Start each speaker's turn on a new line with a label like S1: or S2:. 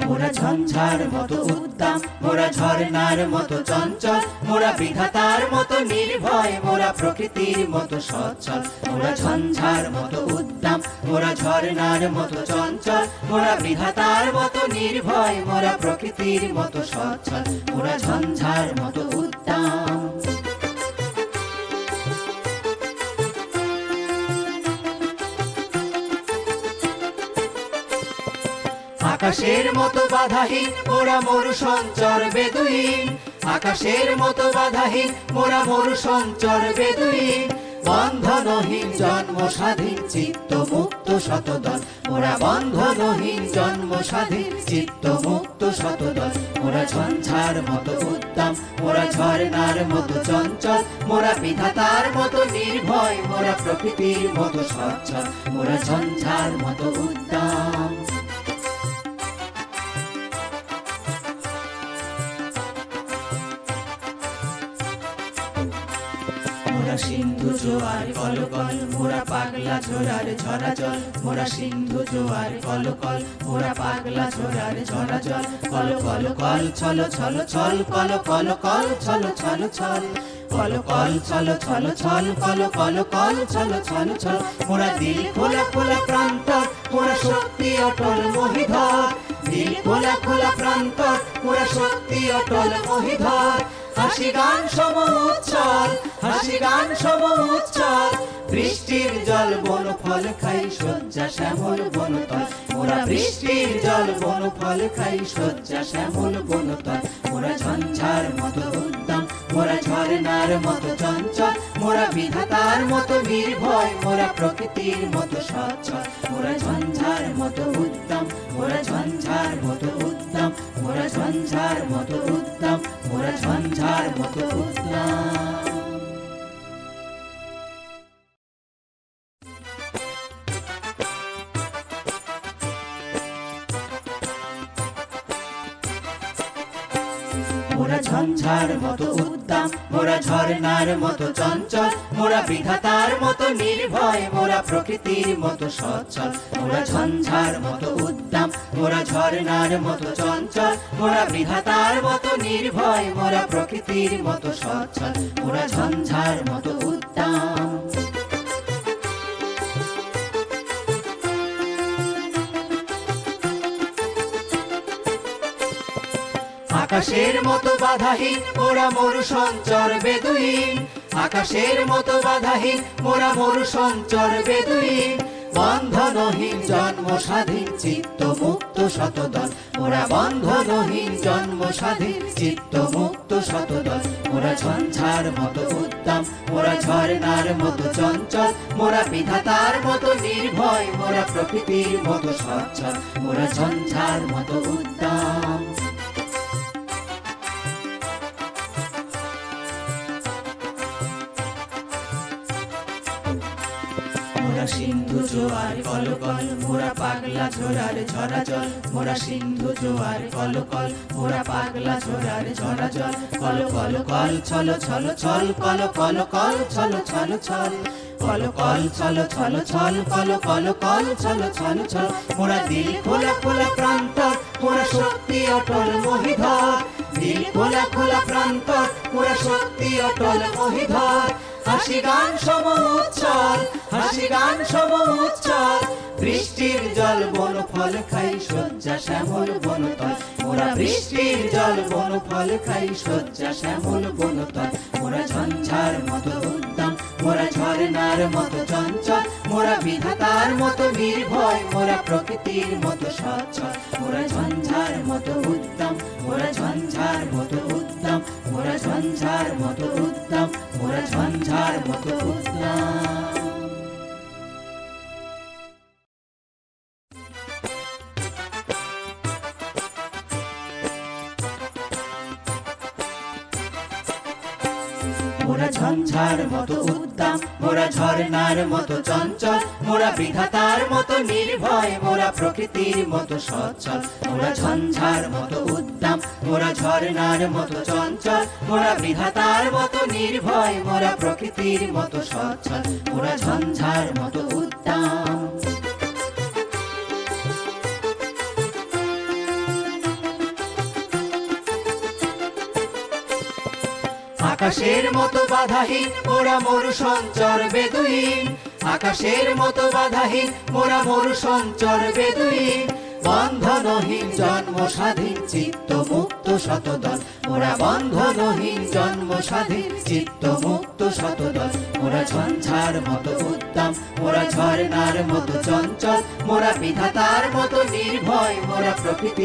S1: মোরা ঝঞ্ঝার মতো উদ্দাম, মোরা ঝর্ণার মতো চঞ্চল, মোরা বিধাতার মতো নির্ভয়, মোরা প্রকৃতির মতো সচ্ছল। মোরা ঝঞ্ঝার মতো উদ্দাম, মোরা ঝর্ণার মতো চঞ্চল, মোরা বিধাতার মতো নির্ভয়, মোরা প্রকৃতির মতো সচ্ছল। মোরা ঝঞ্ঝার মতো উদ্দাম। আকাশের মতো বাধাহীন মোরা মরু সঞ্চর বেদুইন, আকাশের মতো বাধাহীন মোরা মরু সঞ্চর বেদুইন। বন্ধনহীন জন্ম স্বাধীন চিত্ত মুক্ত শতদল, মোরা বন্ধনহীন জন্ম স্বাধীন চিত্ত মুক্ত শতদল। মোরা ঝঞ্ঝার মতো উদ্দাম, মোরা ঝর্ণার মতো চঞ্চল, মোরা বিধাতার মতো নির্ভয়, মোরা প্রকৃতির মতো সচ্ছল। মোরা ঝঞ্ঝার মতো উদ্দাম। মোরা সিন্ধু জোয়ার কলকল, মোরা পাগলা ঝোড়ার ঝরা জল, মোরা সিন্ধু জোয়ার কলকল, মোরা পাগলা ঝোড়ার ঝরা জল। কল কল কল ছল ছল ছল, কল কল কল ছল ছল ছল, কল কল ছল ছল ছল, কল কল কল ছল ছল ছল। মোরা দিল খোলা খোলা প্রান্তর, মোরা শক্তি অটল মহিধর, দিল খোলা খোলা প্রান্তর, মোরা শক্তি অটল মহিধর। হাসি গান সম উচ্ছল, হাসি গান সম উচ্ছল, বৃষ্টির জল বন ফল খাই শয্যা শ্যামল বনতল। মোরা বৃষ্টির জল বন ফল খাই শয্যা শ্যামল বনতল। মোরা ঝঞ্ঝার মতো উদ্দাম, মোরা ঝর্ণার মতো চঞ্চল, মোরা বিধাতার মতো নির্ভয়, মোরা প্রকৃতির মতো সচ্ছল। মোরা ঝঞ্ঝার মতো উদ্দাম, মোরা ঝঞ্ঝার মতো উদ্দাম, মোরা ঝঞ্ঝার মতো উদ্দাম, মোরা ঝঞ্ঝার মতো উদ্দাম। মোরা ঝঞ্ঝার মতো উদ্দাম, মোরা ঝর্ণার মতো চঞ্চল, মোরা বিধাতার মতো নির্ভয়, মোরা প্রকৃতির মতো সচ্ছল। মোরা ঝঞ্ঝার মতো উদ্দাম, মোরা ঝর্ণার মতো চঞ্চল, মোরা বিধাতার মতো নির্ভয়, মোরা প্রকৃতির মতো সচ্ছল। মোরা ঝঞ্ঝার মতো উদ্দাম। আকাশের মতো বাধাহীন মোরা মরু সঞ্চর বেদুইন, আকাশের মতো বাধাহীন মোরা মরু সঞ্চর বেদুইন। বন্ধনহীন জন্ম স্বাধীন চিত্ত মুক্ত শতদল, মোরা বন্ধনহীন জন্ম স্বাধীন চিত্ত মুক্ত শতদল। মোরা ঝঞ্ঝার মতো উদ্দাম, মোরা ঝর্ণার মতো চঞ্চল, মোরা বিধাতার মতো নির্ভয়, মোরা প্রকৃতির মতো সচ্ছল। মোরা ঝঞ্ঝার মতো উদ্দাম। মোরা সিন্ধু জোয়ার কলকল, মোরা পাগলা ঝোড়ার ঝরা জল, মোরা সিন্ধু জোয়ার কলকল, মোরা পাগলা ঝোড়ার ঝরা জল। কল কল কল ছল ছল ছল, কল কল কল ছল ছল ছল, কল কল ছল ছল ছল, কল কল কল ছল ছল ছল। মোরা দিল খোলা খোলা প্রান্তর, মোরা শক্তি অটল মহিধর, দিল খোলা খোলা প্রান্তর, মোরা শক্তি অটল মহিধর। হাসি গান সম উচ্ছল, হাসি গান সম উচ্ছল, বৃষ্টির জল বন ফল খাই শয্যা শ্যামল বনতল। মোরা বৃষ্টির জল বন ফল খাই শয্যা শ্যামল বনতল। মোরা ঝঞ্ঝার মতো উদ্দাম, মোরা ঝর্ণার মতো চঞ্চল, মোরা বিধাতার মতো নির্ভয়, মোরা প্রকৃতির মতো সচ্ছল। মোরা ঝঞ্ঝার মতো উদ্দাম, মোরা ঝঞ্ঝার মতো উদ্দাম, মোরা ঝঞ্ঝার মতো উদ্দাম, মোরা ঝঞ্ঝার মতো উদ্দাম। মোরা ঝঞ্ঝার মতো উদ্দাম, মোরা ঝর্ণার মতো চঞ্চল, মোরা বিধাতার মতো নির্ভয়, মোরা প্রকৃতির মতো সচ্ছল। মোরা ঝঞ্ঝার মতো উদ্দাম, মোরা ঝর্ণার মতো চঞ্চল, মোরা বিধাতার মতো নির্ভয়, মোরা প্রকৃতির মতো সচ্ছল। মোরা ঝঞ্ঝার মতো উদ্দাম। আকাশের মতো বাধাহীন মোরা মরু সঞ্চর বেদুইন আকাশের মতো বাধাহীন মোরা মরু সঞ্চর বেদুইন বন্ধনহীন জন্ম স্বাধীন চিত্ত মুক্ত শতদল মোরা বন্ধনহীন জন্ম স্বাধীন চিত্ত মুক্ত শতদল মোরা ঝঞ্ঝার মতো উদ্দাম মোরা ঝর্ণার মতো চঞ্চল মোরা বিধাতার মতো নির্ভয় মোরা প্রকৃতি